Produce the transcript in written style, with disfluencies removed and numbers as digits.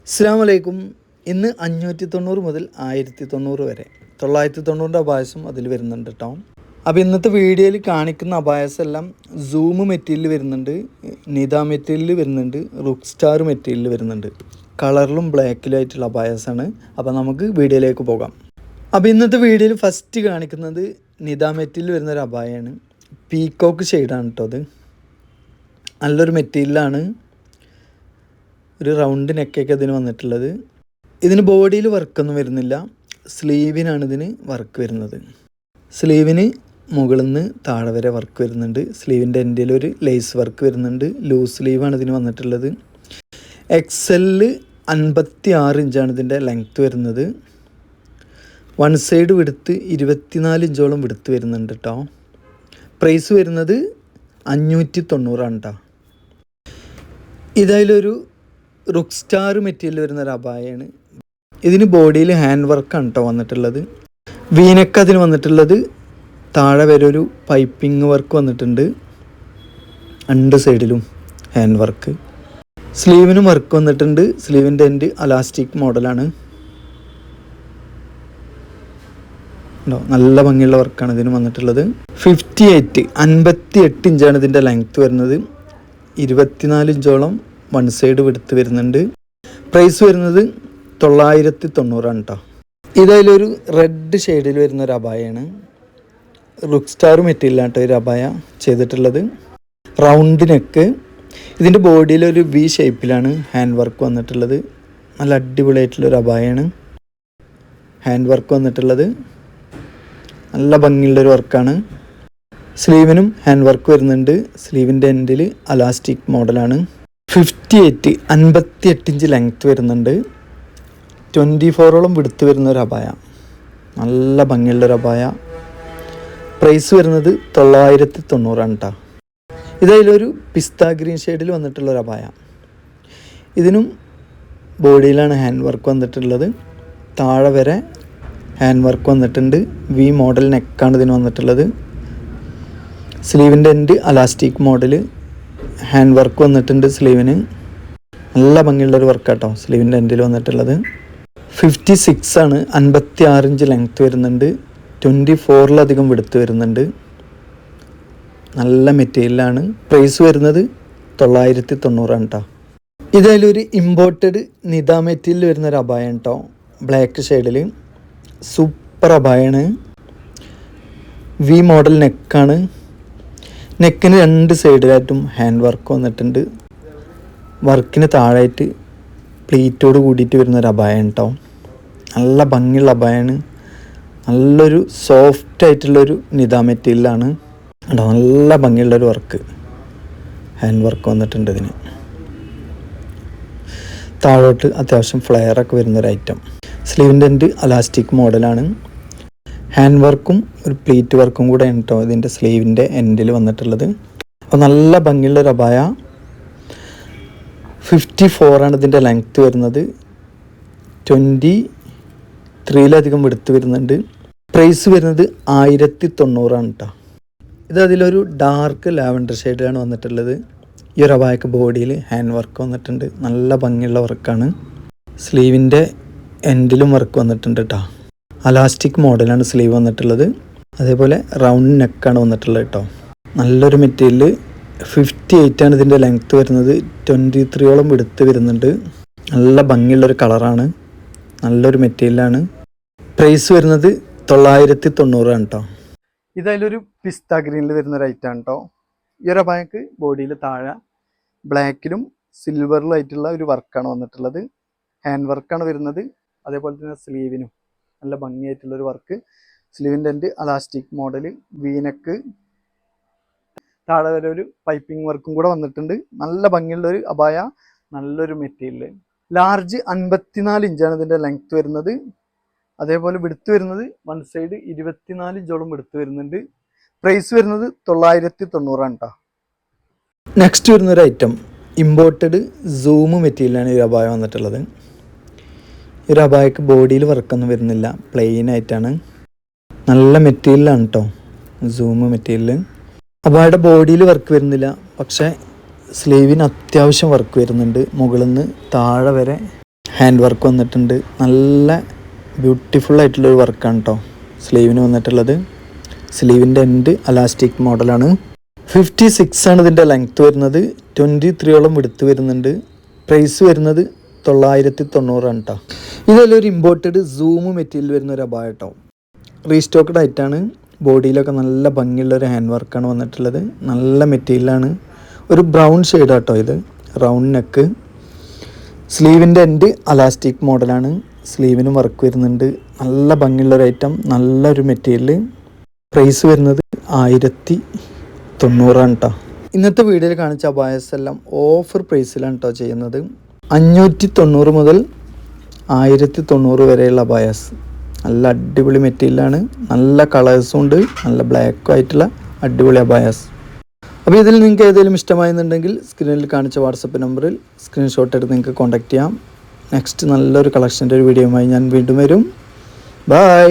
അസ്സലാമു അലൈക്കും. ഇന്ന് 590 മുതൽ 1090 വരെ 990 അബായസും അതിൽ വരുന്നുണ്ട് കേട്ടോ. അപ്പോൾ ഇന്നത്തെ വീഡിയോയിൽ കാണിക്കുന്ന അബായസ് എല്ലാം സൂം മെറ്റീരിയൽ വരുന്നുണ്ട്, നിദ മെറ്റീരിയൽ വരുന്നുണ്ട്, റുക്ക് സ്റ്റാർ മെറ്റീരിയൽ വരുന്നുണ്ട്. കളറിലും ബ്ലാക്കിലും ആയിട്ടുള്ള അബായസാണ്. അപ്പോൾ നമുക്ക് വീഡിയോയിലേക്ക് പോകാം. അപ്പോൾ ഇന്നത്തെ വീഡിയോയിൽ ഫസ്റ്റ് കാണിക്കുന്നത് നിദ മെറ്റീരിയൽ വരുന്നൊരു അബായാണ്. പീക്കോക്ക് ഷെയ്ഡാണ് കേട്ടോ. അത് നല്ലൊരു മെറ്റീരിയലാണ്. ഒരു റൗണ്ട് നെക്കൊക്കെ ഇതിന് വന്നിട്ടുള്ളത്. ഇതിന് ബോഡിയിൽ വർക്കൊന്നും വരുന്നില്ല, സ്ലീവിനാണ് ഇതിന് വർക്ക് വരുന്നത്. സ്ലീവിന് മുകളിൽ നിന്ന് താഴെ വരെ വർക്ക് വരുന്നുണ്ട്. സ്ലീവിൻ്റെ എൻഡിൽ ഒരു ലേസ് വർക്ക് വരുന്നുണ്ട്. ലൂസ് സ്ലീവാണ് ഇതിന് വന്നിട്ടുള്ളത്. എക്സെല്ല് 56 ഇഞ്ചാണ് ഇതിൻ്റെ ലെങ്ത്ത് വരുന്നത്. വൺ സൈഡ് വിടുത്ത് 24 ഇഞ്ചോളം വിടുത്ത് വരുന്നുണ്ട് കേട്ടോ. പ്രൈസ് വരുന്നത് 590 കേട്ടോ. ഇതായാലൊരു റുക്ക് സ്റ്റാർ മെറ്റീരിയൽ വരുന്നൊരു അബായാണ്. ഇതിന് ബോഡിയിൽ ഹാൻഡ് വർക്കാണ് കേട്ടോ വന്നിട്ടുള്ളത്. വീനക്ക് അതിന് വന്നിട്ടുള്ളത്. താഴെ വരെ ഒരു പൈപ്പിംഗ് വർക്ക് വന്നിട്ടുണ്ട്. രണ്ട് സൈഡിലും ഹാൻഡ് വർക്ക്. സ്ലീവിനും വർക്ക് വന്നിട്ടുണ്ട്. സ്ലീവിൻ്റെ എൻഡ് അലാസ്റ്റിക് മോഡലാണ്. നല്ല ഭംഗിയുള്ള വർക്കാണ് ഇതിന് വന്നിട്ടുള്ളത്. 58 ഇഞ്ചാണ് ഇതിൻ്റെ ലെങ്ത്ത് വരുന്നത്. 24 ഇഞ്ചോളം വൺ സൈഡ് വിടുത്ത് വരുന്നുണ്ട്. പ്രൈസ് വരുന്നത് 990 കേട്ടോ. ഇതതിലൊരു റെഡ് ഷെയ്ഡിൽ വരുന്നൊരു അബായാണ്. റുക്ക് സ്റ്റാർ മെറ്റീരിയലാണ് കേട്ടോ ഒരു അബായ ചെയ്തിട്ടുള്ളത്. Round neck. ഇതിൻ്റെ ബോഡിയിലൊരു വി ഷേപ്പിലാണ് ഹാൻഡ് വർക്ക് വന്നിട്ടുള്ളത്. നല്ല അടിപൊളിയായിട്ടുള്ളൊരു അബായാണ്. ഹാൻഡ് വർക്ക് വന്നിട്ടുള്ളത് നല്ല ഭംഗിയുള്ളൊരു വർക്കാണ്. സ്ലീവിനും ഹാൻഡ് വർക്ക് വരുന്നുണ്ട്. സ്ലീവിൻ്റെ എൻഡിൽ അലാസ്റ്റിക് മോഡലാണ്. 58 ഇഞ്ച് ലെങ്ത്ത് വരുന്നുണ്ട്. 24ഓളം വിടുത്ത് വരുന്നൊരു അബായ. നല്ല ഭംഗിയുള്ളൊരു അബായ. പ്രൈസ് വരുന്നത് 990 കേട്ടോ. ഇതതിലൊരു പിസ്ത ഗ്രീൻ ഷെയ്ഡിൽ വന്നിട്ടുള്ളൊരു അബായ. ഇതിനും ബോഡിയിലാണ് ഹാൻഡ് വർക്ക് വന്നിട്ടുള്ളത്. താഴെ വരെ ഹാൻഡ് വർക്ക് വന്നിട്ടുണ്ട്. വി മോഡൽ നെക്കാണ് ഇതിന് വന്നിട്ടുള്ളത്. സ്ലീവിൻ്റെ end elastic model. Hand work വന്നിട്ടുണ്ട് സ്ലീവിന്. നല്ല ഭംഗിയുള്ളൊരു വർക്കാട്ടോ സ്ലീവിൻ്റെ എൻഡിൽ വന്നിട്ടുള്ളത്. 56 ആണ്. 56 ഇഞ്ച് ലെങ്ത്ത് വരുന്നുണ്ട്. 24ലധികം വിടുത്ത് വരുന്നുണ്ട്. നല്ല മെറ്റീരിയലാണ്. പ്രൈസ് വരുന്നത് 990 കേട്ടോ. ഇതതിലൊരു ഇമ്പോർട്ടഡ് നിദ മെറ്റീരിയൽ വരുന്നൊരു അബായാണ് കേട്ടോ. ബ്ലാക്ക് ഷെയ്ഡിൽ സൂപ്പർ അബായാണ്. വി മോഡൽ നെക്കാണ്. നെക്കിന് രണ്ട് സൈഡിലായിട്ടും ഹാൻഡ് വർക്ക് വന്നിട്ടുണ്ട്. വർക്കിന് താഴായിട്ട് പ്ലീറ്റോട് കൂടിയിട്ട് വരുന്നൊരു അബായാണ് കേട്ടോ. നല്ല ഭംഗിയുള്ള അബായാണ്. നല്ലൊരു സോഫ്റ്റ് ആയിട്ടുള്ളൊരു നിദ മെറ്റീരിയലാണ് കേട്ടോ. നല്ല ഭംഗിയുള്ളൊരു വർക്ക്, ഹാൻഡ് വർക്ക് വന്നിട്ടുണ്ട് ഇതിന്. താഴോട്ട് അത്യാവശ്യം ഫ്ലെയറൊക്കെ വരുന്നൊരു ഐറ്റം. സ്ലീവിൻ്റെ എൻഡ് അലാസ്റ്റിക് മോഡലാണ്. ഹാൻഡ് വർക്കും ഒരു പ്ലീറ്റ് വർക്കും കൂടെ ആണ് കേട്ടോ ഇതിൻ്റെ സ്ലീവിൻ്റെ എൻഡിൽ വന്നിട്ടുള്ളത്. അപ്പോൾ നല്ല ഭംഗിയുള്ളൊരു അബായ. 54 ആണ് ഇതിൻ്റെ ലെങ്ത്ത് വരുന്നത്. 23ലധികം വിടുത്ത് വരുന്നുണ്ട്. പ്രൈസ് വരുന്നത് 1090 കേട്ടോ. ഇത് അതിലൊരു ഡാർക്ക് ലാവൻഡർ ഷെയ്ഡിലാണ് വന്നിട്ടുള്ളത്. ഈ ഒരു അബായക്ക് ബോഡിയിൽ ഹാൻഡ് വർക്ക് വന്നിട്ടുണ്ട്. നല്ല ഭംഗിയുള്ള വർക്കാണ്. സ്ലീവിൻ്റെ എൻഡിലും വർക്ക് വന്നിട്ടുണ്ട് കേട്ടോ. അലാസ്റ്റിക് മോഡലാണ് സ്ലീവ് വന്നിട്ടുള്ളത്. അതേപോലെ റൗണ്ട് നെക്കാണ് വന്നിട്ടുള്ളത് കേട്ടോ. നല്ലൊരു മെറ്റീരിയൽ. 58 ആണ് ഇതിൻ്റെ ലെങ്ത്ത് വരുന്നത്. 23ഓളം വിടുത്ത് വരുന്നുണ്ട്. നല്ല ഭംഗിയുള്ളൊരു കളറാണ്. നല്ലൊരു മെറ്റീരിയലാണ്. പ്രൈസ് വരുന്നത് 990 കേട്ടോ. ഇതതിലൊരു പിസ്ത ഗ്രീനിൽ വരുന്നൊരു ഐറ്റമാണ് കേട്ടോ. ഈ ഒരു അബായക്ക് ബോഡിയിൽ താഴെ ബ്ലാക്കിലും സിൽവറിലും ആയിട്ടുള്ള ഒരു വർക്കാണ് വന്നിട്ടുള്ളത്. ഹാൻഡ് വർക്കാണ് വരുന്നത്. അതേപോലെ തന്നെ സ്ലീവിനും നല്ല ഭംഗിയായിട്ടുള്ളൊരു വർക്ക്. സ്ലീവിൻ്റെ എൻഡ് അലാസ്റ്റിക് മോഡൽ. വീനക്ക്. താഴെ വരെ ഒരു പൈപ്പിംഗ് വർക്കും കൂടെ വന്നിട്ടുണ്ട്. നല്ല ഭംഗിയുള്ളൊരു അബായ. നല്ലൊരു മെറ്റീരിയൽ. ലാർജ് 54 ഇഞ്ചാണ് ഇതിൻ്റെ ലെങ്ത്ത് വരുന്നത്. അതേപോലെ വിടുത്ത് വരുന്നത് വൺ സൈഡ് 24 ഇഞ്ചോളം വിടുത്ത് വരുന്നുണ്ട്. പ്രൈസ് വരുന്നത് 990 കേട്ടോ. നെക്സ്റ്റ് വരുന്നൊരു ഐറ്റം ഇമ്പോർട്ടഡ് സൂം മെറ്റീരിയലാണ് ഈ അബായ വന്നിട്ടുള്ളത്. ഈ ഒരു അബായക്ക് ബോഡിയിൽ വർക്കൊന്നും വരുന്നില്ല, പ്ലെയിൻ ആയിട്ടാണ്. നല്ല മെറ്റീരിയലാണ് കേട്ടോ സൂം മെറ്റീരിയൽ. അബായയുടെ ബോഡിയിൽ വർക്ക് വരുന്നില്ല, പക്ഷേ സ്ലീവിന് അത്യാവശ്യം വർക്ക് വരുന്നുണ്ട്. മുകളിൽ നിന്ന് താഴെ വരെ ഹാൻഡ് വർക്ക് വന്നിട്ടുണ്ട്. നല്ല ബ്യൂട്ടിഫുൾ ആയിട്ടുള്ളൊരു വർക്കാണ് കേട്ടോ സ്ലീവിന് വന്നിട്ടുള്ളത്. സ്ലീവിൻ്റെ എൻഡ് അലാസ്റ്റിക് മോഡലാണ്. 56 ആണ് ഇതിൻ്റെ ലെങ്ത്ത് വരുന്നത്. 23 വിടുത്ത് വരുന്നുണ്ട്. പ്രൈസ് വരുന്നത് 990 കേട്ടോ. ഇതെല്ലാം ഇമ്പോർട്ടഡ് സൂം മെറ്റീരിയൽ വരുന്ന ഒരു അബായ കേട്ടോ. റീസ്റ്റോക്ക്ഡ് ആയിട്ടാണ്. ബോഡിയിലൊക്കെ നല്ല ഭംഗിയുള്ളൊരു ഹാൻഡ് വർക്കാണ് വന്നിട്ടുള്ളത്. നല്ല മെറ്റീരിയലാണ്. ഒരു ബ്രൗൺ ഷെയ്ഡാണ് കേട്ടോ ഇത്. Round neck. സ്ലീവിൻ്റെ എൻഡ് അലാസ്റ്റിക് മോഡലാണ്. സ്ലീവിനും വർക്ക് വരുന്നുണ്ട്. നല്ല ഭംഗിയുള്ളൊരു ഐറ്റം, നല്ലൊരു മെറ്റീരിയൽ. പ്രൈസ് വരുന്നത് 1090 കേട്ടോ. ഇന്നത്തെ വീഡിയോയിൽ കാണിച്ച അബായസ് എല്ലാം ഓഫർ പ്രൈസിലാണ് കേട്ടോ ചെയ്യുന്നത്. 590 മുതൽ 1090 വരെയുള്ള അബായസ്. നല്ല അടിപൊളി മെറ്റീരിയലാണ്. നല്ല കളേഴ്സും ഉണ്ട്. നല്ല ബ്ലാക്കും ആയിട്ടുള്ള അടിപൊളി അബായസ്. അപ്പോൾ ഇതിൽ നിങ്ങൾക്ക് ഏതെങ്കിലും ഇഷ്ടമായെന്നുണ്ടെങ്കിൽ സ്ക്രീനിൽ കാണിച്ച വാട്സപ്പ് നമ്പറിൽ സ്ക്രീൻഷോട്ട് എടുത്ത് നിങ്ങൾക്ക് കോൺടാക്റ്റ് ചെയ്യാം. നെക്സ്റ്റ് നല്ലൊരു കളക്ഷൻ്റെ ഒരു വീഡിയോയുമായി ഞാൻ വീണ്ടും വരും. ബൈ.